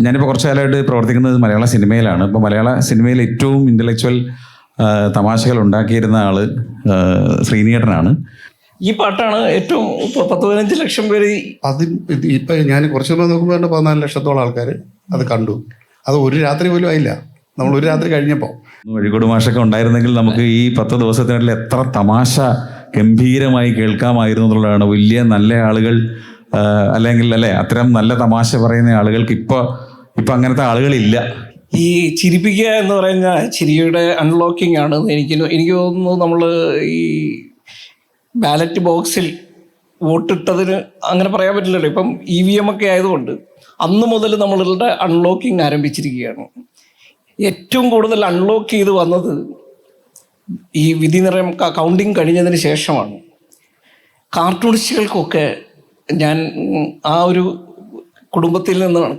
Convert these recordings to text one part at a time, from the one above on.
ഞാനിപ്പോൾ കുറച്ച് കാലമായിട്ട് പ്രവർത്തിക്കുന്നത് മലയാള സിനിമയിലാണ്. ഇപ്പോൾ മലയാള സിനിമയിൽ ഏറ്റവും ഇൻ്റലക്ച്വൽ തമാശകൾ ഉണ്ടാക്കിയിരുന്ന ആള് ശ്രീനിയേട്ടനാണ്. ഈ പാട്ടാണ് ഏറ്റവും 10-15 ലക്ഷം പേര്. ഇപ്പം ഞാൻ കുറച്ച് മുമ്പ് നോക്കുമ്പോൾ 14 ലക്ഷത്തോളം ആൾക്കാർ അത് കണ്ടു. അത് ഒരു രാത്രി പോലും ആയില്ല, നമ്മൾ ഒരു രാത്രി കഴിഞ്ഞപ്പോൾ. വഴിക്കോട് മാഷൊക്കെ ഉണ്ടായിരുന്നെങ്കിൽ നമുക്ക് ഈ 10 ദിവസത്തിനിടയിൽ എത്ര തമാശ ഗംഭീരമായി കേൾക്കാമായിരുന്നു എന്നുള്ളതാണ്. വലിയ നല്ല ആളുകൾ അല്ലെങ്കിൽ അത്തരം നല്ല തമാശ പറയുന്ന ആളുകൾക്ക് ഇപ്പൊ അങ്ങനത്തെ ആളുകളില്ല. ഈ ചിരിപ്പിക്കുക എന്ന് പറയുന്ന ചിരിയുടെ അൺലോക്കിംഗ് ആണ്. എനിക്ക് തോന്നുന്നു നമ്മൾ ഈ ബാലറ്റ് ബോക്സിൽ വോട്ടിട്ടതിന് അങ്ങനെ പറയാൻ പറ്റില്ലല്ലോ. ഇപ്പം EVM ഒക്കെ ആയതുകൊണ്ട് അന്ന് മുതൽ നമ്മളുടെ അൺലോക്കിംഗ് ആരംഭിച്ചിരിക്കുകയാണ്. ഏറ്റവും കൂടുതൽ അൺലോക്ക് ചെയ്ത് വന്നത് ഈ വിധി നിർണ്ണയം കൗണ്ടിങ് കഴിഞ്ഞതിന് ശേഷമാണ്. കാർട്ടൂണിസ്റ്റുകൾക്കൊക്കെ ഞാൻ ആ ഒരു കുടുംബത്തിൽ നിന്നാണ്,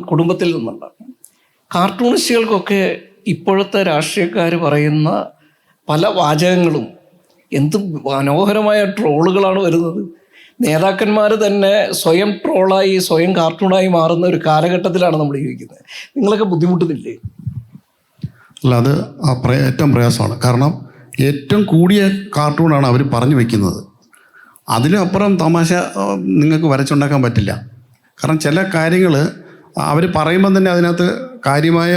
കുടുംബത്തിൽ നിന്നുണ്ടാണ്. കാർട്ടൂണിസ്റ്റുകൾക്കൊക്കെ ഇപ്പോഴത്തെ രാഷ്ട്രീയക്കാർ പറയുന്ന പല വാചകങ്ങളും എന്ത് മനോഹരമായ ട്രോളുകളാണ് വരുന്നത്. നേതാക്കന്മാർ തന്നെ സ്വയം ട്രോളായി സ്വയം കാർട്ടൂണായി മാറുന്ന ഒരു കാലഘട്ടത്തിലാണ് നമ്മൾ ജീവിക്കുന്നത്. നിങ്ങളൊക്കെ ബുദ്ധിമുട്ടുന്നില്ലേ? അല്ല, അത് ഏറ്റവും പ്രയാസമാണ്. കാരണം ഏറ്റവും കൂടിയ കാർട്ടൂണാണ് അവർ പറഞ്ഞു വയ്ക്കുന്നത്. അതിനപ്പുറം തമാശ നിങ്ങൾക്ക് വരച്ചുണ്ടാക്കാൻ പറ്റില്ല. കാരണം ചില കാര്യങ്ങൾ അവർ പറയുമ്പം തന്നെ അതിനകത്ത് കാര്യമായ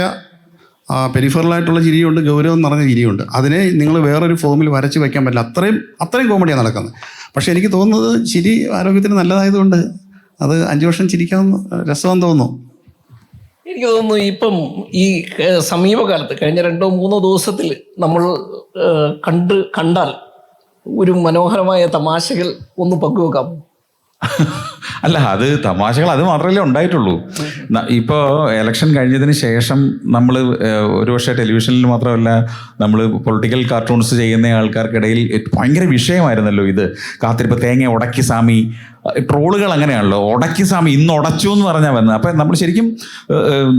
പെരിഫറലായിട്ടുള്ള ചിരിയുണ്ട്, ഗൗരവം നിറഞ്ഞ ചിരിയുണ്ട്. അതിനെ നിങ്ങൾ വേറൊരു ഫോമിൽ വരച്ച് വയ്ക്കാൻ പറ്റില്ല. അത്രയും കോമഡിയാണ് നടക്കുന്നത്. പക്ഷേ എനിക്ക് തോന്നുന്നത് ചിരി ആരോഗ്യത്തിന് നല്ലതായതുകൊണ്ട് അത് 5 വർഷം ചിരിക്കാവുന്ന രസമെന്ന് തോന്നുന്നു. എനിക്ക് തോന്നുന്നു ഇപ്പം ഈ സമീപകാലത്ത് കഴിഞ്ഞ 2-3 ദിവസത്തിൽ നമ്മൾ കണ്ടാൽ ഒരു മനോഹരമായ തമാശകൾ ഒന്ന് പങ്കുവെക്കാം. അല്ല, അത് തമാശകൾ അത് മാത്രമല്ലേ ഉണ്ടായിട്ടുള്ളൂ. ഇപ്പോൾ ഇലക്ഷൻ കഴിഞ്ഞതിന് ശേഷം നമ്മൾ ഒരുപക്ഷെ ടെലിവിഷനിൽ മാത്രമല്ല, നമ്മൾ പൊളിറ്റിക്കൽ കാർട്ടൂൺസ് ചെയ്യുന്ന ആൾക്കാർക്കിടയിൽ ഭയങ്കര വിഷയമായിരുന്നല്ലോ ഇത്. കാത്തിരിപ്പ് തേങ്ങ ഉടക്കി സാമി ട്രോളുകൾ അങ്ങനെയാണല്ലോ. ഉടക്കി സാമി ഇന്ന് ഉടച്ചു എന്ന് പറഞ്ഞാൽ വന്നത്. അപ്പം നമ്മൾ ശരിക്കും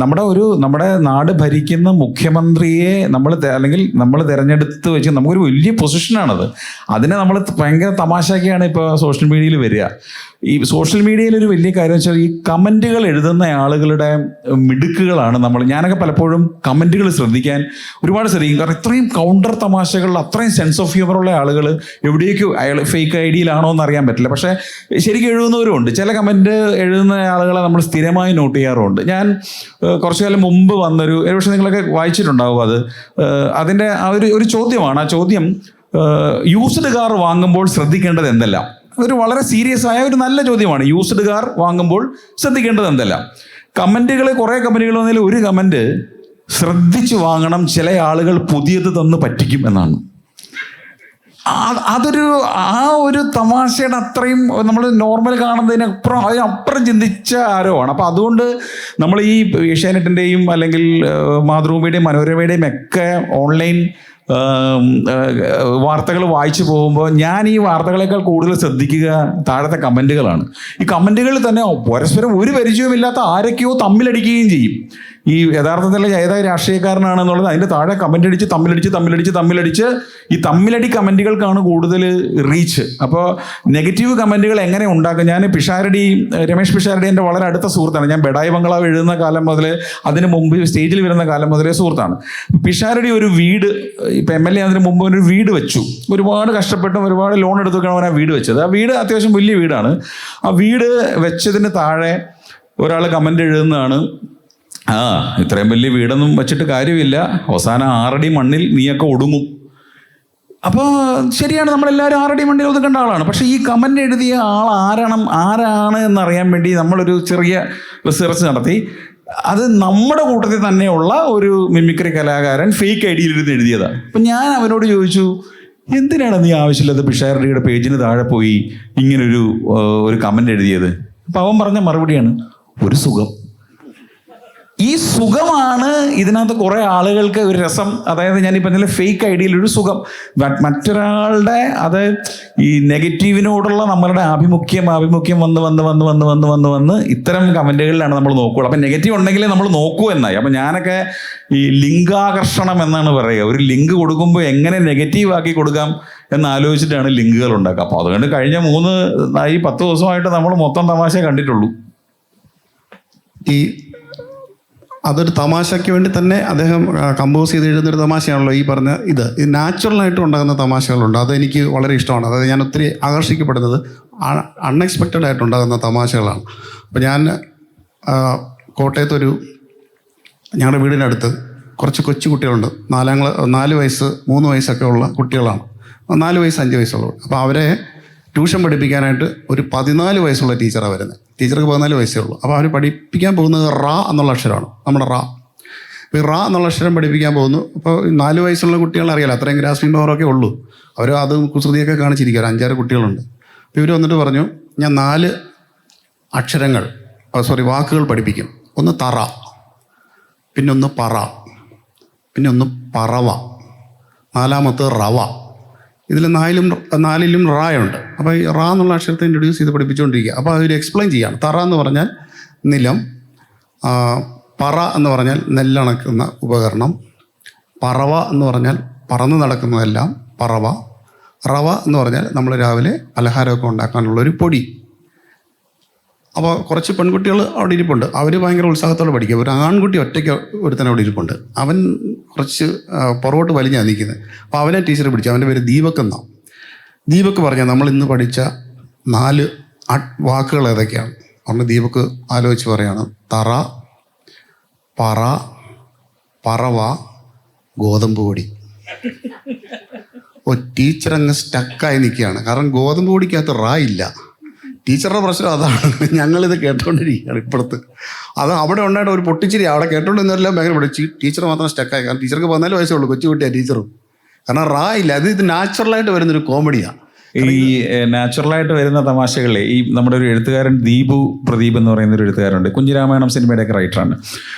നമ്മുടെ നാട് ഭരിക്കുന്ന മുഖ്യമന്ത്രിയെ നമ്മൾ തിരഞ്ഞെടുത്ത് വെച്ച് നമുക്കൊരു വലിയ പൊസിഷനാണത്. അതിനെ നമ്മൾ ഭയങ്കര തമാശയൊക്കെയാണ് ഇപ്പോൾ സോഷ്യൽ മീഡിയയിൽ വരിക. ഈ സോഷ്യൽ മീഡിയയിൽ ഒരു വലിയ കാര്യം വെച്ചാൽ ഈ കമൻറ്റുകൾ എഴുതുന്ന ആളുകളുടെ മിടുക്കുകളാണ് ഞാനൊക്കെ പലപ്പോഴും കമൻറ്റുകൾ ശ്രദ്ധിക്കാൻ ഒരുപാട് ശ്രദ്ധിക്കും. കാരണം ഇത്രയും കൗണ്ടർ തമാശകളിൽ അത്രയും സെൻസ് ഓഫ് ഹ്യൂമറുള്ള ആളുകൾ എവിടേക്കോ അയാൾ ഫേക്ക് ഐഡിയയിലാണോ എന്ന് അറിയാൻ പറ്റില്ല. പക്ഷേ ശരിക്കും എഴുതുന്നവരുമുണ്ട്. ചില കമൻറ്റ് എഴുതുന്ന ആളുകളെ നമ്മൾ സ്ഥിരമായി നോട്ട് ചെയ്യാറുമുണ്ട്. ഞാൻ കുറച്ചു കാലം മുമ്പ് വന്നൊരു പക്ഷേ നിങ്ങളൊക്കെ വായിച്ചിട്ടുണ്ടാവും അത്. അതിൻ്റെ ഒരു ചോദ്യമാണ്. ആ ചോദ്യം യൂസ്ഡ് കാർ വാങ്ങുമ്പോൾ ശ്രദ്ധിക്കേണ്ടത് എന്തെല്ലാം. ഒരു വളരെ സീരിയസ് ആയ ഒരു നല്ല ചോദ്യമാണ്. യൂസ്ഡ് കാർ വാങ്ങുമ്പോൾ ശ്രദ്ധിക്കേണ്ടത് എന്തെല്ലാം. കുറേ കമൻറ്റുകൾ വന്നതിൽ ഒരു കമൻറ്റ് ശ്രദ്ധിച്ച് വാങ്ങണം, ചില ആളുകൾ പുതിയത് തന്ന് പറ്റിക്കും എന്നാണ്. ഒരു തമാശയുടെ അത്രയും നമ്മൾ നോർമൽ അതിനപ്പുറം ചിന്തിച്ച ആരോമാണ്. അപ്പം അതുകൊണ്ട് നമ്മൾ ഈ ഏഷ്യാനെറ്റിൻ്റെയും അല്ലെങ്കിൽ മാതൃഭൂമിയുടെയും മനോരമയുടെയും ഒക്കെ ഓൺലൈൻ വാർത്തകൾ വായിച്ചു പോകുമ്പോൾ ഞാൻ ഈ വാർത്തകളെക്കാൾ കൂടുതൽ ശ്രദ്ധിക്കുക താഴത്തെ കമൻറ്റുകളാണ്. ഈ കമൻറ്റുകളിൽ തന്നെ പരസ്പരം ഒരു പരിചയവുമില്ലാത്ത ആരൊക്കെയോ തമ്മിലടിക്കുകയും ചെയ്യും. ഈ യഥാർത്ഥത്തിൽ ഏതായ രാഷ്ട്രീയക്കാരനാണെന്നുള്ളത് അതിൻ്റെ താഴെ കമൻ്റ് അടിച്ച് തമ്മിലടിച്ച് ഈ തമ്മിലടി കമൻറ്റുകൾക്കാണ് കൂടുതൽ റീച്ച്. അപ്പോൾ നെഗറ്റീവ് കമൻറ്റുകൾ എങ്ങനെ ഉണ്ടാക്കും? ഞാൻ രമേശ് പിഷാരടി എൻ്റെ വളരെ അടുത്ത സുഹൃത്താണ്. ഞാൻ ബെഡായി ബംഗ്ലാവ് എഴുതുന്ന കാലം മുതൽ, അതിന് മുമ്പ് സ്റ്റേജിൽ വരുന്ന കാലം മുതലേ സുഹൃത്താണ്. പിഷാരടി ഒരു വീട്, ഇപ്പം MLA അതിന് മുമ്പ് ഒരു വീട് വെച്ചു. ഒരുപാട് കഷ്ടപ്പെട്ടും ഒരുപാട് ലോൺ എടുത്തൊക്കെയാണ് അവൻ ആ വീട് വെച്ചത്. ആ വീട് അത്യാവശ്യം വലിയ വീടാണ്. ആ വീട് വെച്ചതിന് താഴെ ഒരാൾ കമൻ്റ് എഴുതുന്നതാണ്, ഇത്രയും വലിയ വീടൊന്നും വെച്ചിട്ട് കാര്യമില്ല, അവസാനം 6 അടി മണ്ണിൽ നീയൊക്കെ ഒടുങ്ങും. അപ്പോൾ ശരിയാണ്, നമ്മളെല്ലാവരും 6 അടി മണ്ണിൽ ഒതുക്കേണ്ട ആളാണ്. പക്ഷേ ഈ കമൻ്റ് എഴുതിയ ആരാണ് എന്നറിയാൻ വേണ്ടി നമ്മളൊരു ചെറിയ റിസർച്ച് നടത്തി. അത് നമ്മുടെ കൂട്ടത്തിൽ തന്നെയുള്ള ഒരു മിമിക്രി കലാകാരൻ ഫേക്ക് ഐഡിയയിലിരുന്ന് എഴുതിയതാണ്. അപ്പം ഞാൻ അവനോട് ചോദിച്ചു, എന്തിനാണ് നീ ആവശ്യമില്ലാത്ത പിഷാരടിയുടെ പേജിന് താഴെ പോയി ഇങ്ങനൊരു കമൻ്റ് എഴുതിയത്? അപ്പം അവൻ പറഞ്ഞ മറുപടിയാണ്, ഒരു സുഖം. ഈ സുഖമാണ് ഇതിനകത്ത് കുറേ ആളുകൾക്ക് ഒരു രസം. അതായത് ഞാനിപ്പോൾ പറഞ്ഞ ഫേക്ക് ഐഡിയയിലൊരു സുഖം, മറ്റൊരാളുടെ ഈ നെഗറ്റീവിനോടുള്ള നമ്മളുടെ ആഭിമുഖ്യം വന്ന് ഇത്തരം കമൻറ്റുകളിലാണ് നമ്മൾ നോക്കുകയുള്ളൂ. അപ്പം നെഗറ്റീവ് ഉണ്ടെങ്കിലേ നമ്മൾ നോക്കൂ എന്നായി. അപ്പം ഞാനൊക്കെ ഈ ലിംഗാകർഷണം എന്നാണ് പറയുക. ഒരു ലിങ്ക് കൊടുക്കുമ്പോൾ എങ്ങനെ നെഗറ്റീവ് ആക്കി കൊടുക്കാം എന്നാലോചിച്ചിട്ടാണ് ലിങ്കുകൾ ഉണ്ടാക്കുക. അപ്പോൾ അതുകൊണ്ട് കഴിഞ്ഞ 10 ദിവസമായിട്ട് നമ്മൾ മൊത്തം തമാശ കണ്ടിട്ടുള്ളൂ. ഈ അതൊരു തമാശയ്ക്ക് വേണ്ടി തന്നെ അദ്ദേഹം കമ്പോസ് ചെയ്ത് എഴുതുന്നൊരു തമാശയാണല്ലോ ഈ പറഞ്ഞ ഇത് നാച്ചുറലായിട്ട് ഉണ്ടാകുന്ന തമാശകളുണ്ട്. അതെനിക്ക് വളരെ ഇഷ്ടമാണ്. അതായത് ഞാൻ ഒത്തിരി ആകർഷിക്കപ്പെടുന്നത് അൺഎക്സ്പെക്റ്റഡ് ആയിട്ട് ഉണ്ടാകുന്ന തമാശകളാണ്. അപ്പോൾ ഞാൻ കോട്ടയത്തൊരു ഞങ്ങളുടെ വീടിനടുത്ത് കുറച്ച് കൊച്ചു കുട്ടികളുണ്ട്. 4 വയസ്സ് 3 വയസ്സൊക്കെ ഉള്ള കുട്ടികളാണ്. 4 വയസ്സ് 5 വയസ്സുള്ളൂ. അപ്പോൾ അവരെ ട്യൂഷൻ പഠിപ്പിക്കാനായിട്ട് ഒരു 14 വയസ്സുള്ള ടീച്ചറാണ് വരുന്നത്. ടീച്ചർക്ക് 14 വയസ്സേ ഉള്ളൂ. അപ്പോൾ അവർ പഠിപ്പിക്കാൻ പോകുന്നത് റാ എന്നുള്ള അക്ഷരമാണ്, നമ്മുടെ റാ. അപ്പോൾ ഈ റാ എന്നുള്ള അക്ഷരം പഠിപ്പിക്കാൻ പോകുന്നു. അപ്പോൾ 4 വയസ്സുള്ള കുട്ടികൾ അറിയാലോ, അത്രയും ഗ്രാസ്പിംഗ് പവറൊക്കെ ഉള്ളൂ. അവർ അത് കുസൃതിയൊക്കെ കാണിച്ചിരിക്കുക. ഒരു 5-6 കുട്ടികളുണ്ട്. അപ്പോൾ ഇവർ വന്നിട്ട് പറഞ്ഞു, ഞാൻ 4 അക്ഷരങ്ങൾ വാക്കുകൾ പഠിപ്പിക്കും. ഒന്ന് തറ, പിന്നെ ഒന്ന് പറ, പിന്നെ ഒന്ന് പറവ, 4മത്തെ റവ. ഇതിൽ 4ലും റായുണ്ട്. അപ്പോൾ ഈ റാ എന്നുള്ള അക്ഷരത്തെ ഇൻട്രൊഡ്യൂസ് ചെയ്ത് പഠിപ്പിച്ചുകൊണ്ടിരിക്കുക. അപ്പോൾ അവർ എക്സ്പ്ലെയിൻ ചെയ്യുകയാണ്. തറ എന്ന് പറഞ്ഞാൽ നിലം, പറ എന്ന് പറഞ്ഞാൽ നെല്ലണക്കുന്ന ഉപകരണം, പറവ എന്ന് പറഞ്ഞാൽ പറന്ന് നടക്കുന്നതെല്ലാം പറവ, റവ എന്ന് പറഞ്ഞാൽ നമ്മൾ രാവിലെ പലഹാരമൊക്കെ ഉണ്ടാക്കാനുള്ളൊരു പൊടി. അപ്പോൾ കുറച്ച് പെൺകുട്ടികൾ അവിടെ ഇരിപ്പുണ്ട്. അവർ ഭയങ്കര ഉത്സാഹത്തോടെ പഠിക്കുക. ഒരു ആൺകുട്ടി ഒറ്റയ്ക്ക് ഒരുത്തന്നെ അവിടെ ഇരിപ്പുണ്ട്. അവൻ കുറച്ച് പുറകോട്ട് വലിഞ്ഞാണ് നിൽക്കുന്നത്. അപ്പോൾ അവനെ ടീച്ചർ പിടിച്ചു. അവൻ്റെ പേര് ദീപക് എന്നാണ്. ദീപക് പറഞ്ഞാൽ നമ്മൾ ഇന്ന് പഠിച്ച 4 വാക്കുകൾ ഏതൊക്കെയാണ്? അവൻ്റെ ദീപക് ആലോചിച്ച് പറയാണ്, തറ, പറ, പറവ, ഗോതമ്പ് പൊടി. ടീച്ചർ അങ്ങ് സ്റ്റക്കായി നിൽക്കുകയാണ്. കാരണം ഗോതമ്പ് പൊടിക്കകത്ത് റാ ഇല്ല. ടീച്ചറുടെ പ്രശ്നം അതാണ്. ഞങ്ങളിത് കേട്ടോണ്ടിരിക്കുകയാണ് ഇപ്പുറത്ത്. അത് അവിടെ ഉണ്ടായിട്ട് ഒരു പൊട്ടിച്ചിരി അവിടെ കേട്ടോണ്ടിരുന്നവരെല്ലാം ഭയങ്കര പഠിച്ചു. ടീച്ചർ മാത്രം സ്റ്റക്കായി. കാരണം ടീച്ചർക്ക് 14 വയസ്സേ ഉള്ളൂ, കൊച്ചു കുട്ടിയാണ് ടീച്ചറും. കാരണം റാ ഇല്ല. ഇത് നാച്ചുറലായിട്ട് വരുന്നൊരു കോമഡിയാണ്. ഈ നാച്ചുറലായിട്ട് വരുന്ന തമാശകളിലെ ഈ നമ്മുടെ ഒരു എഴുത്തുകാരൻ ദീപു പ്രദീപ് എന്ന് പറയുന്ന ഒരു എഴുത്തുകാരുണ്ട്. കുഞ്ഞിരാമായണം സിനിമയുടെയൊക്കെ റൈറ്ററാണ്.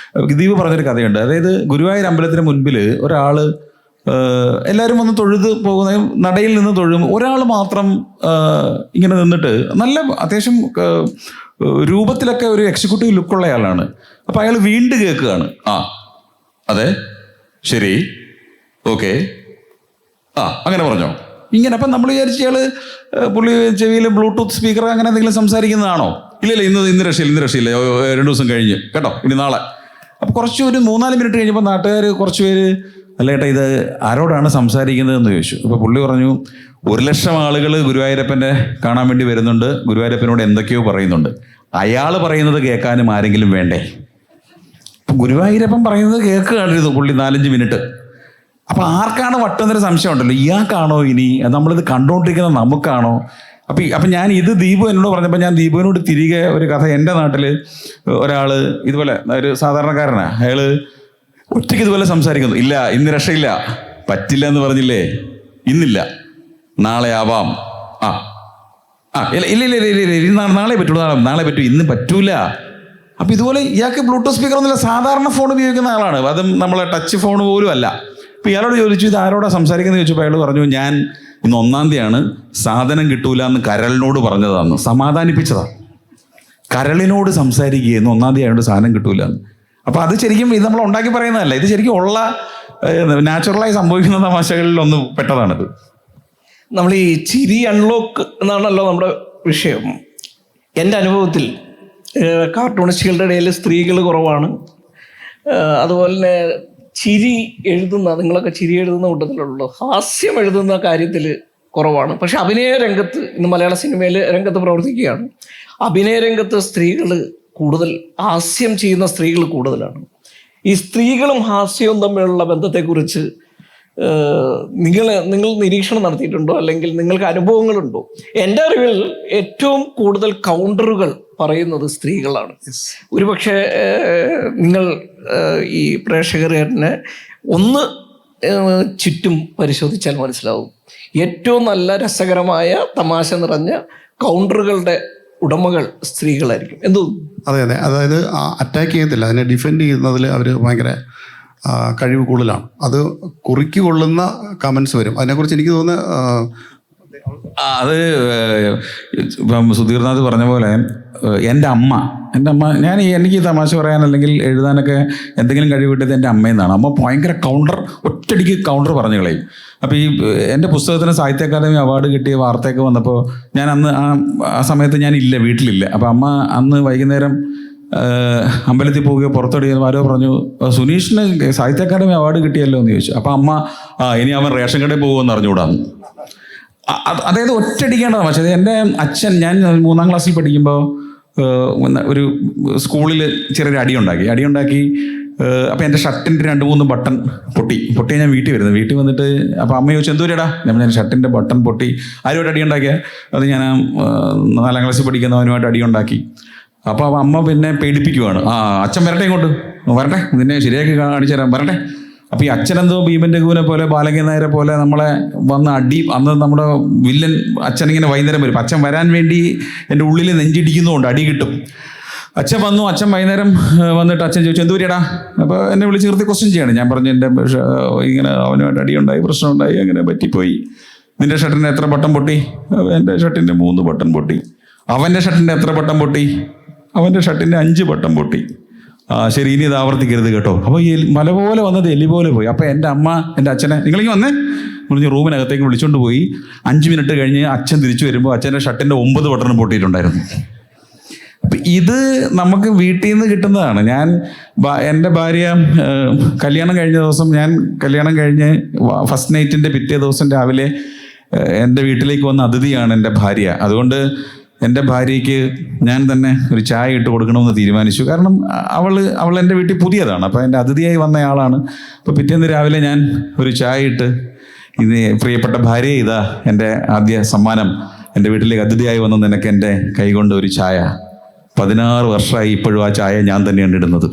ദീപു പറഞ്ഞൊരു കഥയുണ്ട്. അതായത് ഗുരുവായൂർ അമ്പലത്തിന് മുൻപിൽ ഒരാൾ എല്ലാവരും വന്ന് തൊഴുത് പോകുന്ന നടയിൽ നിന്ന് തൊഴും. ഒരാൾ മാത്രം ഇങ്ങനെ നിന്നിട്ട് നല്ല അത്യാവശ്യം രൂപത്തിലൊക്കെ ഒരു എക്സിക്യൂട്ടീവ് ലുക്കുള്ള ആളാണ്. അപ്പം അയാൾ വീണ്ടും കേൾക്കുകയാണ്. അതെ, ശരി, ഓക്കെ, അങ്ങനെ പറഞ്ഞോ ഇങ്ങനെ. അപ്പം നമ്മൾ വിചാരിച്ച ഇയാൾ പുള്ളി ചെവിയിൽ ബ്ലൂടൂത്ത് സ്പീക്കർ അങ്ങനെ എന്തെങ്കിലും സംസാരിക്കുന്നതാണോ? ഇല്ലല്ല, ഇന്ന് രക്ഷയില്ല, 2 ദിവസം കഴിഞ്ഞ് കേട്ടോ, ഇനി നാളെ. അപ്പം കുറച്ച് ഒരു 3-4 മിനിറ്റ് കഴിഞ്ഞപ്പോൾ നാട്ടുകാർ കുറച്ച് പേര്, അല്ല ഏട്ടാ ഇത് ആരോടാണ് സംസാരിക്കുന്നതെന്ന് ചോദിച്ചു. അപ്പോൾ പുള്ളി പറഞ്ഞു, 1,00,000 ആളുകൾ ഗുരുവായൂരപ്പനെ കാണാൻ വേണ്ടി വരുന്നുണ്ട്, ഗുരുവായൂരപ്പനോട് എന്തൊക്കെയോ പറയുന്നുണ്ട്, അയാൾ പറയുന്നത് കേൾക്കാനും ആരെങ്കിലും വേണ്ടേ? അപ്പം ഗുരുവായൂരപ്പൻ പറയുന്നത് കേൾക്കുകയായിരുന്നു പുള്ളി 4-5 മിനിറ്റ്. അപ്പം ആർക്കാണ് വട്ടുന്നൊരു സംശയം ഉണ്ടല്ലോ, ഇയാൾക്കാണോ ഇനി നമ്മളിത് കണ്ടുകൊണ്ടിരിക്കുന്നത് നമുക്കാണോ? അപ്പം ഞാൻ ഇത് ദീപു എന്നോട് പറഞ്ഞപ്പോൾ ഞാൻ ദീപുവിനോട് തിരികെ ഒരു കഥ. എൻ്റെ നാട്ടിൽ ഒരാൾ ഇതുപോലെ ഒരു സാധാരണക്കാരനാണ്. അയാൾ ഒറ്റയ്ക്ക് ഇതുപോലെ സംസാരിക്കുന്നു. ഇല്ല, ഇന്ന് രക്ഷയില്ല, പറ്റില്ല എന്ന് പറഞ്ഞില്ലേ, ഇന്നില്ല, നാളെ ആവാം, ഇല്ല നാളെ പറ്റുള്ളൂ, നാളെ പറ്റൂ, ഇന്ന് പറ്റൂല. അപ്പം ഇതുപോലെ ഇയാൾക്ക് ബ്ലൂടൂത്ത് സ്പീക്കർ ഒന്നുമില്ല, സാധാരണ ഫോൺ ഉപയോഗിക്കുന്ന ആളാണ്. അതും നമ്മളെ ടച്ച് ഫോൺ പോലും അല്ല. അപ്പം ഇയാളോട് ചോദിച്ചു, ഇത് ആരോടാ സംസാരിക്കുന്നത് ചോദിച്ചപ്പോൾ അയാൾ പറഞ്ഞു, ഞാൻ ഇന്ന് 1-ാം തീയതിയാണ്, സാധനം കിട്ടൂല എന്ന് കരളിനോട് പറഞ്ഞതാന്ന്, സമാധാനിപ്പിച്ചതാണ്. കരളിനോട് സംസാരിക്കുകയെന്ന് 1-ാം തീയതി ആയതുകൊണ്ട് സാധനം കിട്ടൂല എന്ന്. അപ്പോൾ അത് ശരിക്കും ഇത് നമ്മൾ ഉണ്ടാക്കി പറയുന്നതല്ല, ഇത് ശരിക്കും ഉള്ള നാച്ചുറലായി സംഭവിക്കുന്ന തമാശകളിൽ ഒന്ന് പെട്ടതാണിത്. നമ്മൾ ഈ ചിരി അൺലോക്ക് എന്നാണല്ലോ നമ്മുടെ വിഷയം. എൻ്റെ അനുഭവത്തിൽ കാർട്ടൂണിസ്റ്റുകളുടെ ഇടയിൽ സ്ത്രീകൾ കുറവാണ്. അതുപോലെ തന്നെ ചിരി എഴുതുന്ന, നിങ്ങളൊക്കെ ചിരി എഴുതുന്ന കൂട്ടത്തിലുള്ളൂ, ഹാസ്യം എഴുതുന്ന കാര്യത്തിൽ കുറവാണ്. പക്ഷെ അഭിനയ രംഗത്ത്, ഇന്ന് മലയാള സിനിമയിൽ രംഗത്ത് പ്രവർത്തിക്കുകയാണ്, അഭിനയ രംഗത്ത് സ്ത്രീകൾ കൂടുതൽ, ഹാസ്യം ചെയ്യുന്ന സ്ത്രീകൾ കൂടുതലാണ്. ഈ സ്ത്രീകളും ഹാസ്യവും തമ്മിലുള്ള ബന്ധത്തെക്കുറിച്ച് നിങ്ങൾ നിരീക്ഷണം നടത്തിയിട്ടുണ്ടോ, അല്ലെങ്കിൽ നിങ്ങൾക്ക് അനുഭവങ്ങളുണ്ടോ? എൻ്റെ അറിവിൽ ഏറ്റവും കൂടുതൽ കൗണ്ടറുകൾ പറയുന്നത് സ്ത്രീകളാണ്. ഒരുപക്ഷെ നിങ്ങൾ ഈ പ്രേക്ഷകരെ ഒന്ന് ചുറ്റും പരിശോധിച്ചാൽ മനസ്സിലാവും, ഏറ്റവും നല്ല രസകരമായ തമാശ നിറഞ്ഞ കൗണ്ടറുകളുടെ ഉടമകൾ സ്ത്രീകളായിരിക്കും. എന്തോ അതെ, അതായത് അറ്റാക്ക് ചെയ്യത്തില്ല, അതിനെ ഡിഫെൻഡ് ചെയ്യുന്നതിൽ അവർ ഭയങ്കര കഴിവ് കൂടുതലാണ്. അത് കുറിക്ക് കൊള്ളുന്ന കമൻസ് വരും. അതിനെക്കുറിച്ച് എനിക്ക് തോന്നുന്നത് അത് ഇപ്പം സുധീർനാഥ് പറഞ്ഞ പോലെ എൻ്റെ അമ്മ എനിക്ക് തമാശ പറയാൻ അല്ലെങ്കിൽ എഴുതാനൊക്കെ എന്തെങ്കിലും കഴിവ് കിട്ടിയത് എൻ്റെ അമ്മയിൽ നിന്നാണ്. അമ്മ ഭയങ്കര ഒറ്റയടിക്ക് കൗണ്ടർ പറഞ്ഞു കളയും. അപ്പോൾ ഈ എൻ്റെ പുസ്തകത്തിന് സാഹിത്യ അക്കാദമി അവാർഡ് കിട്ടിയ വാർത്തയൊക്കെ വന്നപ്പോൾ ഞാൻ അന്ന് ആ സമയത്ത് ഞാൻ വീട്ടിലില്ല. അപ്പോൾ അമ്മ അന്ന് വൈകുന്നേരം അമ്പലത്തിൽ പോവുകയോ പുറത്തോടി ആരോ പറഞ്ഞു സുനീഷിന് സാഹിത്യ അക്കാദമി അവാർഡ് കിട്ടിയല്ലോ എന്ന് ചോദിച്ചു. അപ്പം അമ്മ ഇനി അവൻ റേഷൻ കടയിൽ പോകുമെന്ന് അറിഞ്ഞുകൂടാന്ന്. അതായത് ഒറ്റയടിക്കേണ്ട തമാശ. എൻ്റെ അച്ഛൻ, ഞാൻ 3ാം ക്ലാസ്സിൽ പഠിക്കുമ്പോൾ ഒരു സ്കൂളിൽ ചെറിയൊരു അടിയുണ്ടാക്കി. അപ്പോൾ എൻ്റെ ഷർട്ടിൻ്റെ 2-3 ബട്ടൺ പൊട്ടി ഞാൻ വീട്ടിൽ വന്നിട്ട് അപ്പോൾ അമ്മ ചോദിച്ചു എന്തോരടാ? ഞാൻ ഷർട്ടിൻ്റെ ബട്ടൺ പൊട്ടി. ആരുമായിട്ട് അടിയുണ്ടാക്കിയാൽ അത് ഞാൻ 4ാം ക്ലാസ്സിൽ പഠിക്കുന്നവനുമായിട്ട് അടിയുണ്ടാക്കി. അപ്പോൾ അമ്മ പിന്നെ പേടിപ്പിക്കുവാണ്. അച്ഛൻ വരട്ടെ, ഇങ്ങോട്ട് വരട്ടെ, നിന്നെ ശരിയാക്കി കാണിച്ചു തരാം, വരട്ടെ. അപ്പോൾ ഈ അച്ഛനെന്തോ ഭീമൻ്റെ കൂനെ പോലെ ബാലകൻ നായരെ പോലെ നമ്മളെ വന്ന് അന്ന് നമ്മുടെ വില്ലൻ അച്ഛനിങ്ങനെ വൈകുന്നേരം വരും. അച്ഛൻ വരാൻ വേണ്ടി എൻ്റെ ഉള്ളിൽ നെഞ്ചിടിക്കുന്നതുകൊണ്ട് അടി കിട്ടും. അച്ഛൻ വന്നു. അച്ഛൻ വൈകുന്നേരം വന്നിട്ട് അച്ഛൻ ചോദിച്ചു എന്തൂരിയടാ? അപ്പോൾ എന്നെ വിളിച്ച് നിർത്തി ക്വസ്റ്റ്യൻ ചെയ്യാണ്. ഞാൻ പറഞ്ഞു എൻ്റെ ഇങ്ങനെ അവനുമായിട്ട് അടിയുണ്ടായി, പ്രശ്നമുണ്ടായി, അങ്ങനെ പറ്റിപ്പോയി. നിൻ്റെ ഷർട്ടിൻ്റെ എത്ര ബട്ടൺ പൊട്ടി? എൻ്റെ ഷർട്ടിൻ്റെ 3 ബട്ടൺ പൊട്ടി. അവൻ്റെ ഷർട്ടിൻ്റെ എത്ര ബട്ടൺ പൊട്ടി? അവൻ്റെ ഷർട്ടിൻ്റെ 5 ബട്ടൺ പൊട്ടി. ശരി, ഇനി ഇത് ആവർത്തിക്കരുത് കേട്ടോ. അപ്പോൾ ഈ മല പോലെ വന്നത് എലി പോലെ പോയി. അപ്പോൾ എൻ്റെ അമ്മ എൻ്റെ അച്ഛനെ നിങ്ങളിങ്ങ് വന്നേ പറഞ്ഞ് റൂമിനകത്തേക്ക് വിളിച്ചുകൊണ്ട് പോയി. 5 മിനിറ്റ് കഴിഞ്ഞ് അച്ഛൻ തിരിച്ചു വരുമ്പോൾ അച്ഛൻ്റെ ഷർട്ടിൻ്റെ 9 ബട്ടൺ പൊട്ടിയിട്ടുണ്ടായിരുന്നു. അപ്പം ഇത് നമുക്ക് വീട്ടിൽ നിന്ന് കിട്ടുന്നതാണ്. എൻ്റെ ഭാര്യ കല്യാണം കഴിഞ്ഞ് ഫസ്റ്റ് നൈറ്റിൻ്റെ പിറ്റേ ദിവസം രാവിലെ എൻ്റെ വീട്ടിലേക്ക് വന്ന അതിഥിയാണ് എൻ്റെ ഭാര്യ. അതുകൊണ്ട് എൻ്റെ ഭാര്യയ്ക്ക് ഞാൻ തന്നെ ഒരു ചായ ഇട്ട് കൊടുക്കണമെന്ന് തീരുമാനിച്ചു. കാരണം അവൾ എൻ്റെ വീട്ടിൽ പുതിയതാണ്. അപ്പോൾ എൻ്റെ അതിഥിയായി വന്നയാളാണ്. അപ്പോൾ പിറ്റേന്ന് രാവിലെ ഞാൻ ഒരു ചായ ഇട്ട് ഇത് പ്രിയപ്പെട്ട ഭാര്യയെ, ഇതാ എൻ്റെ ആദ്യ സമ്മാനം, എൻ്റെ വീട്ടിലേക്ക് അതിഥിയായി വന്ന നിനക്ക് എൻ്റെ കൈകൊണ്ട് ഒരു ചായ. 16 വർഷമായി ഇപ്പോഴും ആ ചായ ഞാൻ തന്നെയാണ് ഇടുന്നത്.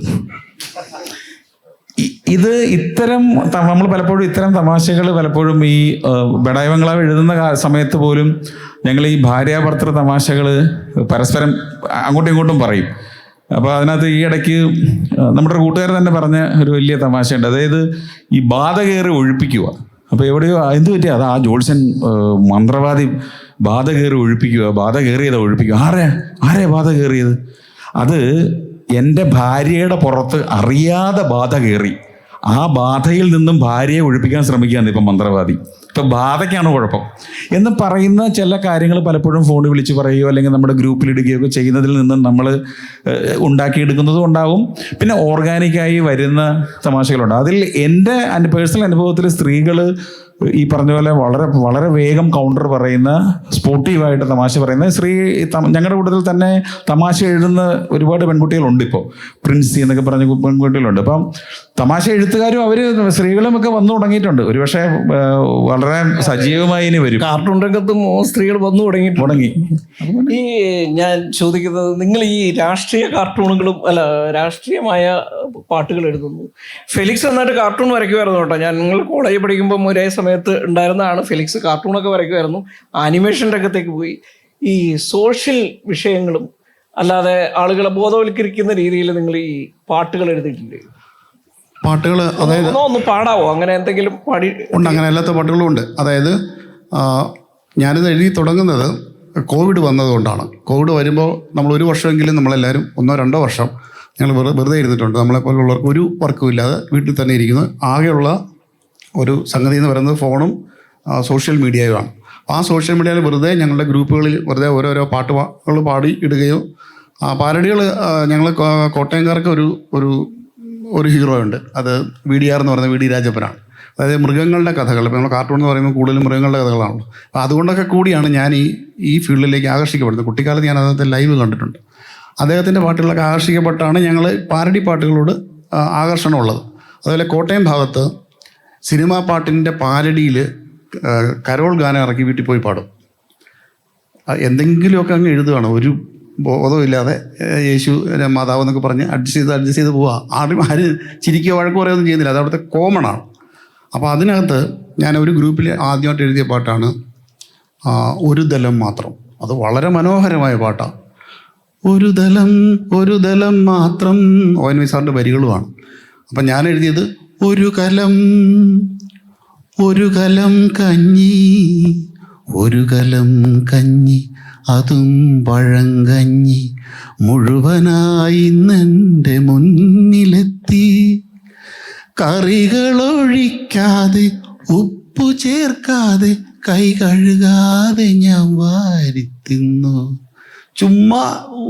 ഇത്തരം നമ്മൾ പലപ്പോഴും ഇത്തരം തമാശകൾ പലപ്പോഴും ഈ ബഡായി ബംഗ്ലാവ് എഴുതുന്ന സമയത്ത് പോലും ഞങ്ങൾ ഈ ഭാര്യാഭർത്തൃ തമാശകൾ പരസ്പരം അങ്ങോട്ടും ഇങ്ങോട്ടും പറയും. അപ്പോൾ അതിനകത്ത് ഈ ഇടയ്ക്ക് നമ്മുടെ ഒരു കൂട്ടുകാരൻ തന്നെ പറഞ്ഞ ഒരു വലിയ തമാശയുണ്ട്. അതായത് ഈ ബാധ കയറി ഒഴിപ്പിക്കുക. അപ്പോൾ എവിടെയോ എന്ത് പറ്റിയ അത് ആ ജോത്സ്യൻ മന്ത്രവാദി ബാധ കയറി ഒഴിപ്പിക്കുക. ആരെ ബാധ കയറിയത്? അത് എൻ്റെ ഭാര്യയുടെ പുറത്ത് അറിയാതെ ബാധ കയറി. ആ ബാധയിൽ നിന്നും ഭാര്യയെ ഒഴിപ്പിക്കാൻ ശ്രമിക്കുകയാണ് ഇപ്പം മന്ത്രവാദി. ഇപ്പം ബാധയ്ക്കാണ് കുഴപ്പം എന്ന് പറയുന്ന ചില കാര്യങ്ങൾ പലപ്പോഴും ഫോണിൽ വിളിച്ച് പറയുകയോ അല്ലെങ്കിൽ നമ്മുടെ ഗ്രൂപ്പിലിടുകയോ ഒക്കെ ചെയ്യുന്നതിൽ നിന്നും നമ്മൾ ഉണ്ടാക്കിയെടുക്കുന്നതും ഉണ്ടാവും. പിന്നെ ഓർഗാനിക്കായി വരുന്ന തമാശകളുണ്ട്. അതിൽ എൻ്റെ പേഴ്സണൽ അനുഭവത്തിൽ സ്ത്രീകൾ ഈ പറഞ്ഞ പോലെ വളരെ വളരെ വേഗം കൗണ്ടർ പറയുന്ന, സ്പോർട്ടീവായിട്ട് തമാശ പറയുന്ന ഞങ്ങളുടെ കൂട്ടത്തിൽ തന്നെ തമാശ എഴുതുന്ന ഒരുപാട് പെൺകുട്ടികളുണ്ട്. ഇപ്പോൾ പ്രിൻസി എന്നൊക്കെ പറഞ്ഞ പെൺകുട്ടികളുണ്ട്. അപ്പം തമാശ എഴുത്തുകാരും അവർ സ്ത്രീകളും ഒക്കെ വന്നു തുടങ്ങിയിട്ടുണ്ട്. ഒരുപക്ഷെ വളരെ സജീവമായി ഇനി വരും. കാർട്ടൂൺ രംഗത്തും സ്ത്രീകൾ വന്നു തുടങ്ങി. ഈ ഞാൻ ചോദിക്കുന്നത്, നിങ്ങൾ ഈ രാഷ്ട്രീയ കാർട്ടൂണുകളും രാഷ്ട്രീയമായ പാട്ടുകൾ എഴുതുന്നു. ഫെലിക്സ് നന്നായിട്ട് കാർട്ടൂൺ വരയ്ക്കുമായിരുന്നു കേട്ടോ. നിങ്ങൾ കോളേജിൽ പഠിക്കുമ്പോൾ ഒരേ സമയത്ത് ഉണ്ടായിരുന്നതാണ്. ഫെലിക്സ് കാർട്ടൂണൊക്കെ വരയ്ക്കുമായിരുന്നു. ആനിമേഷൻ രംഗത്തേക്ക് പോയി. ഈ സോഷ്യൽ വിഷയങ്ങളും അല്ലാതെ ആളുകളെ ബോധവൽക്കരിക്കുന്ന രീതിയിൽ നിങ്ങൾ ഈ പാട്ടുകൾ എഴുതിയിട്ടില്ലേ? പാട്ടുകൾ അതായത് ഒന്ന് പാടാവോ? അങ്ങനെ എന്തെങ്കിലും പാടി ഉണ്ട്. അങ്ങനെ എല്ലാത്ത പാട്ടുകളും ഉണ്ട്. അതായത് ഞാനിത് എഴുതി തുടങ്ങുന്നത് കോവിഡ് വന്നതുകൊണ്ടാണ്. കോവിഡ് വരുമ്പോൾ നമ്മൾ 1 വർഷമെങ്കിലും നമ്മളെല്ലാവരും 1-2 വർഷം ഞങ്ങൾ വെറുതെ ഇരുന്നിട്ടുണ്ട്. നമ്മളെപ്പോലുള്ളവർക്ക് ഒരു വർക്കും ഇല്ലാതെ വീട്ടിൽ തന്നെ ഇരിക്കുന്നു. ആകെയുള്ള ഒരു സംഗതി എന്ന് പറയുന്നത് ഫോണും സോഷ്യൽ മീഡിയയുമാണ്. ആ സോഷ്യൽ മീഡിയയിൽ വെറുതെ ഞങ്ങളുടെ ഗ്രൂപ്പുകളിൽ വെറുതെ ഓരോരോ പാട്ടുകൾ പാടി ഇടുകയോ പാരഡികൾ. ഞങ്ങൾ കോട്ടയംകാർക്ക് ഒരു ഹീറോ ഉണ്ട്. അത് VDR എന്ന് പറയുന്നത് VD രാജപ്പനാണ്. അതായത് മൃഗങ്ങളുടെ കഥകൾ. ഇപ്പോൾ നമ്മൾ കാർട്ടൂൺ എന്ന് പറയുമ്പോൾ കൂടുതലും മൃഗങ്ങളുടെ കഥകളാണല്ലോ. അപ്പോൾ അതുകൊണ്ടൊക്കെ കൂടിയാണ് ഞാൻ ഈ ഫീൽഡിലേക്ക് ആകർഷിക്കപ്പെടുന്നത്. കുട്ടിക്കാലത്ത് ഞാൻ അദ്ദേഹത്തെ ലൈവ് കണ്ടിട്ടുണ്ട്. അദ്ദേഹത്തിൻ്റെ പാട്ടുകളൊക്കെ ആകർഷിക്കപ്പെട്ടാണ് ഞങ്ങൾ പാരഡി പാട്ടുകളോട് ആകർഷണമുള്ളത്. അതുപോലെ കോട്ടയം ഭാഗത്ത് സിനിമാ പാട്ടിൻ്റെ പാരഡിയിൽ കരോൾ ഗാനം ഇറക്കി വീട്ടിൽ പോയി പാടും. എന്തെങ്കിലുമൊക്കെ അങ്ങ് എഴുതുകയാണ്, ഒരു ബോധമില്ലാതെ യേശു മാതാവ് എന്നൊക്കെ പറഞ്ഞ് അഡ്ജസ്റ്റ് ചെയ്ത് പോവുക. ആരും ചിരിക്കുക വഴക്ക് പറയുകയൊന്നും ചെയ്യുന്നില്ല. അത് അവിടുത്തെ കോമണാണ്. അപ്പോൾ അതിനകത്ത് ഞാൻ ഒരു ഗ്രൂപ്പിൽ ആദ്യമായിട്ട് എഴുതിയ പാട്ടാണ് ഒരു ദലം മാത്രം. അത് വളരെ മനോഹരമായ പാട്ടാണ്. ഒരു ദലം മാത്രം ONV സാറിൻ്റെ വരികളുമാണ്. അപ്പം ഞാൻ എഴുതിയത് ഒരു കലം കഞ്ഞി അതും പഴങ്കഞ്ഞി മുഴുവനായി നിന്റെ മുന്നിലെത്തി. കറികളൊഴിക്കാതെ ഉപ്പു ചേർക്കാതെ കൈ കഴുകാതെ ഞാൻ വാരിത്തിന്നു. ചുമ്മാ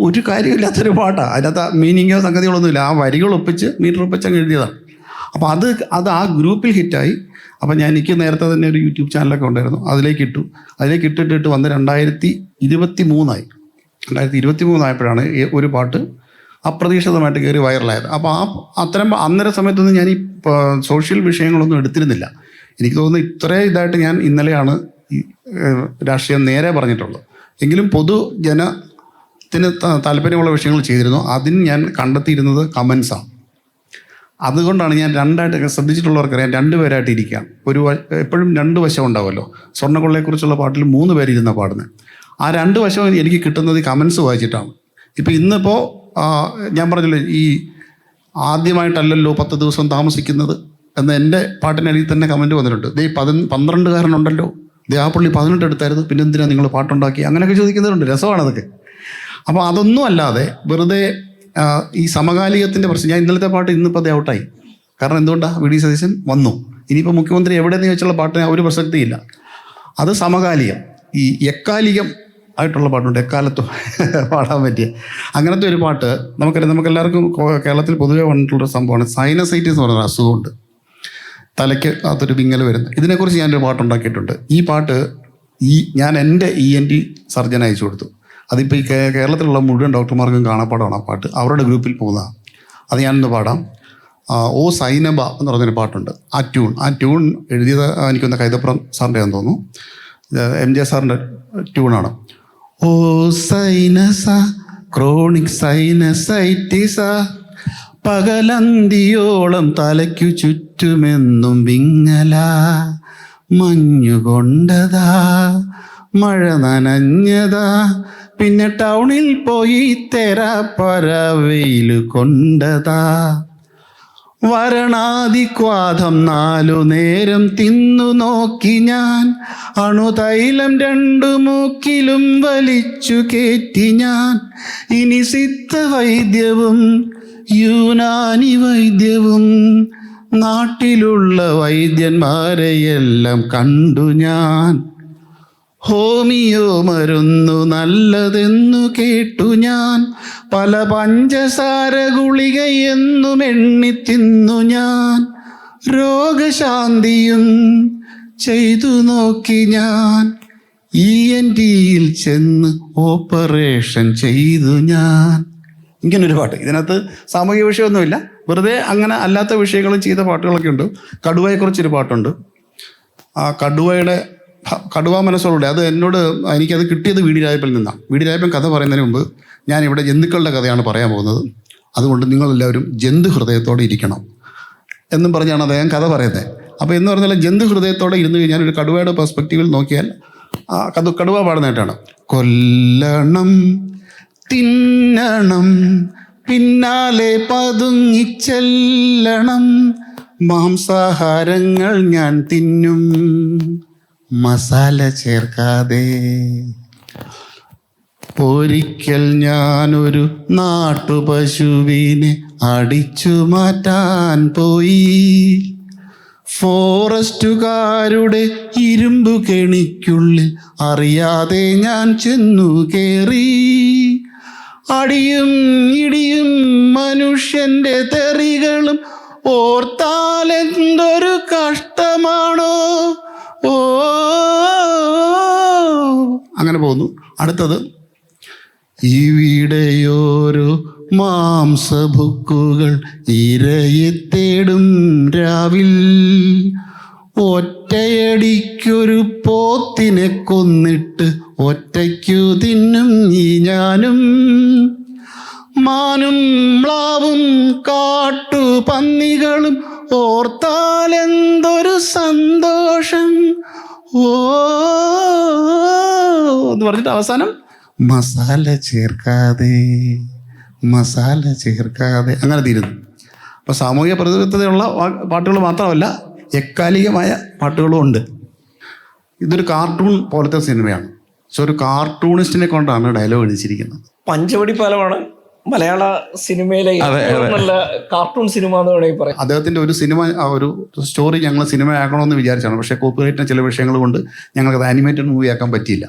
ഒരു കാര്യമില്ലാത്തൊരു പാട്ടാണ്. അതിനകത്ത് മീനിങ്ങോ സംഗതികളൊന്നുമില്ല. ആ വരികൾ ഒപ്പിച്ച് മീറ്റർ ഒപ്പിച്ച് അങ്ങ് എഴുതിയതാണ്. അപ്പോൾ അത് ആ ഗ്രൂപ്പിൽ ഹിറ്റായി. അപ്പം എനിക്ക് നേരത്തെ തന്നെ ഒരു യൂട്യൂബ് ചാനലൊക്കെ ഉണ്ടായിരുന്നു, അതിലേക്ക് ഇട്ടിട്ട് വന്ന് 2023 ആയപ്പോഴാണ് ഒരു പാട്ട് അപ്രതീക്ഷിതമായിട്ട് കയറി വൈറലായത്. അപ്പോൾ അന്നേരം സമയത്തൊന്നും ഞാൻ ഈ സോഷ്യൽ വിഷയങ്ങളൊന്നും എടുത്തിരുന്നില്ല. എനിക്ക് തോന്നുന്നു ഇത്രയും ഇതായിട്ട് ഞാൻ ഇന്നലെയാണ് ഈ രാഷ്ട്രീയം നേരെ പറഞ്ഞിട്ടുള്ളത്. എങ്കിലും പൊതുജനത്തിന് താല്പര്യമുള്ള വിഷയങ്ങൾ ചെയ്തിരുന്നു. അതിന് ഞാൻ കണ്ടെത്തിയിരുന്നത് കമൻസാണ്. അതുകൊണ്ടാണ് ഞാൻ രണ്ടായിട്ട് ശ്രദ്ധിച്ചിട്ടുള്ളവർക്കറിയാം, 2 പേരായിട്ട് ഇരിക്കുകയാണ്. എപ്പോഴും 2 വശം ഉണ്ടാവുമല്ലോ. സ്വർണ്ണക്കൊള്ളയെക്കുറിച്ചുള്ള പാട്ടിൽ 3 പേരിരുന്ന പാടുന്നത്. ആ 2 വശവും എനിക്ക് കിട്ടുന്നത് ഈ കമൻസ് വായിച്ചിട്ടാണ്. ഇപ്പം ഇന്നിപ്പോൾ ഞാൻ പറഞ്ഞല്ലോ, ഈ ആദ്യമായിട്ടല്ലല്ലോ 10 ദിവസം താമസിക്കുന്നത് എന്ന് എൻ്റെ പാട്ടിനടിയിൽ തന്നെ കമൻറ്റ് വന്നിട്ടുണ്ട്. 12കാരനുണ്ടല്ലോ, ആ പുള്ളി 18 എടുത്തായിരുന്നു, പിന്നെ എന്തിനാണ് നിങ്ങൾ പാട്ടുണ്ടാക്കി, അങ്ങനെയൊക്കെ ചോദിക്കുന്നവരുണ്ട്. രസമാണ് അതൊക്കെ. അപ്പോൾ അതൊന്നും അല്ലാതെ വെറുതെ ഈ സമകാലികത്തിൻ്റെ പ്രശ്നം. ഞാൻ ഇന്നലത്തെ പാട്ട് ഇന്നിപ്പോൾ അത് ഔട്ടായി. കാരണം എന്തുകൊണ്ടാണ്? വി ഡി സതീശൻ വന്നു. ഇനിയിപ്പോൾ മുഖ്യമന്ത്രി എവിടെയെന്ന് ചോദിച്ചുള്ള പാട്ടിന് ഒരു പ്രസക്തിയില്ല. അത് സമകാലികം. ഈ എക്കാലികം ആയിട്ടുള്ള പാട്ടുണ്ട്, എക്കാലത്തും പാടാൻ പറ്റിയ അങ്ങനത്തെ ഒരു പാട്ട് നമുക്കെല്ലാവർക്കും കേരളത്തിൽ പൊതുവെ വന്നിട്ടുള്ളൊരു സംഭവമാണ് സൈനസൈറ്റിസ് എന്ന് പറയുന്ന അസുഖമുണ്ട്. തലയ്ക്ക് അകത്തൊരു വിങ്ങൽ വരുന്നത്. ഇതിനെക്കുറിച്ച് ഞാനൊരു പാട്ടുണ്ടാക്കിയിട്ടുണ്ട്. ഈ പാട്ട് ഞാൻ എൻ്റെ ENT സർജൻ അയച്ചു കൊടുത്തു. അതിപ്പോൾ ഈ കേരളത്തിലുള്ള മുഴുവൻ ഡോക്ടർമാർക്കും കാണാപ്പാടാണ് ആ പാട്ട്. അവരുടെ ഗ്രൂപ്പിൽ പോകുന്നതാണ്. അത് ഞാനൊന്ന് പാടാം. ഓ സൈനബ എന്ന് പറഞ്ഞൊരു പാട്ടുണ്ട്. ആ ട്യൂൺ എഴുതിയത് എനിക്കൊന്ന് കൈതപ്പുറം സാറിൻ്റെ ആണെന്ന് തോന്നുന്നു, MJ സാറിൻ്റെ ട്യൂണാണ്. ഓ സൈനസ ക്രോണിക് സൈനസൈറ്റിസ, പകലന്തിയോളം തലയ്ക്കു ചുറ്റുമെന്നും വിങ്ങല, മഞ്ഞുകൊണ്ടതാ മഴ നനഞ്ഞതാ, പിന്നെ ടൗണിൽ പോയി തെരാപ്പര വെയിൽ കൊണ്ടതാ, വരണാതിക്വാദം 4 നേരം തിന്നു നോക്കി ഞാൻ, അണുതൈലം 2 മൂക്കിലും വലിച്ചു കയറ്റി ഞാൻ, ഇനി സിദ്ധ വൈദ്യവും യൂനാനി വൈദ്യവും നാട്ടിലുള്ള വൈദ്യന്മാരെയെല്ലാം കണ്ടു ഞാൻ, ഹോമിയോ മരുന്നു നല്ലതെന്നു കേട്ടു ഞാൻ, പല പഞ്ചസാര ഗുളികയെന്നും എണ്ണി തിന്നു ഞാൻ, രോഗശാന്തിയും ചെയ്തു നോക്കി ഞാൻ, ENTയിൽ ചെന്ന് ഓപ്പറേഷൻ ചെയ്തു ഞാൻ. ഇങ്ങനൊരു പാട്ട്. ഇതിനകത്ത് സാമൂഹിക വിഷയമൊന്നുമില്ല, വെറുതെ അങ്ങനെ അല്ലാത്ത വിഷയങ്ങളും ചെയ്ത പാട്ടുകളൊക്കെ ഉണ്ട്. കടുവയെക്കുറിച്ചൊരു പാട്ടുണ്ട്. ആ കടുവ മനസ്സോടെ അത് എനിക്കത് കിട്ടിയത് വി ഡി രാജപ്പനിൽ നിന്നാണ്. വി ഡി രാജപ്പൻ കഥ പറയുന്നതിന് മുമ്പ് ഞാനിവിടെ ജന്തുക്കളുടെ കഥയാണ് പറയാൻ പോകുന്നത്. അതുകൊണ്ട് നിങ്ങളെല്ലാവരും ജന്തു ഹൃദയത്തോടെ ഇരിക്കണം എന്നും പറഞ്ഞാണ് അദ്ദേഹം കഥ പറയുന്നത്. അപ്പോൾ എന്ന് പറഞ്ഞാൽ ജന്തു ഹൃദയത്തോടെ ഇരുന്ന് കഴിഞ്ഞാൽ ഒരു കടുവയുടെ പെർസ്പെക്റ്റീവിൽ നോക്കിയാൽ കടുവ പാടുന്നതായിട്ടാണ്. കൊല്ലണം തിന്നണം പിന്നാലെ പതുങ്ങിച്ചെല്ലണം, മാംസാഹാരങ്ങൾ ഞാൻ തിന്നും മസാല ചേർക്കാതെ. ഒരിക്കൽ ഞാനൊരു നാട്ടുപശുവിനെ അടിച്ചു മാറ്റാൻ പോയി, ഫോറസ്റ്റുകാരുടെ ഇരുമ്പു കെണിക്കുള്ളിൽ അറിയാതെ ഞാൻ ചെന്നു കേറി. അടിയും ഇടിയും മനുഷ്യന്റെ തെറികളും ഓർത്താലെന്തൊരു കഷ്ടമാണോ. ഓ അങ്ങനെ പോകുന്നു. അടുത്തത്, ഇവിടെയോരോ മാംസഭുക്കുകൾ ഇരയെ തേടും രാവിൽ, ഒറ്റയടിക്കൊരു പോത്തിനെ കൊന്നിട്ട് ഒറ്റയ്ക്കു തിന്നും ഈ ഞാനും, മാനും മ്ലാവും കാട്ടുപന്നികളും ഓർത്താലെന്തൊരു സന്തോഷം. ഓ എന്ന് പറഞ്ഞിട്ട് അവസാനം മസാല ചേർക്കാതെ അങ്ങനെ തീരുന്നു. അപ്പോൾ സാമൂഹിക പ്രതിബദ്ധതയുള്ള പാട്ടുകൾ മാത്രമല്ല, എക്കാലികമായ പാട്ടുകളും ഉണ്ട്. ഇതൊരു കാർട്ടൂൺ പോലത്തെ സിനിമയാണ്. പക്ഷെ ഒരു കാർട്ടൂണിസ്റ്റിനെ കൊണ്ടാണ് ഡയലോഗ് എഴുതിച്ചിരിക്കുന്നത്. പഞ്ചവടി പാലമാണ് മലയാള സിനിമയിലെ നല്ല കാർട്ടൂൺ സിനിമ എന്ന് വേണമെങ്കിൽ പറയാം. അദ്ദേഹത്തിൻ്റെ ഒരു ഒരു സ്റ്റോറി ഞങ്ങൾ സിനിമയാക്കണമെന്ന് വിചാരിച്ചാണ്. പക്ഷേ കോപ്പിറൈറ്റിന് ചില വിഷയങ്ങൾ കൊണ്ട് ഞങ്ങൾക്കത് ആനിമേറ്റഡ് മൂവി ആക്കാൻ പറ്റിയില്ല.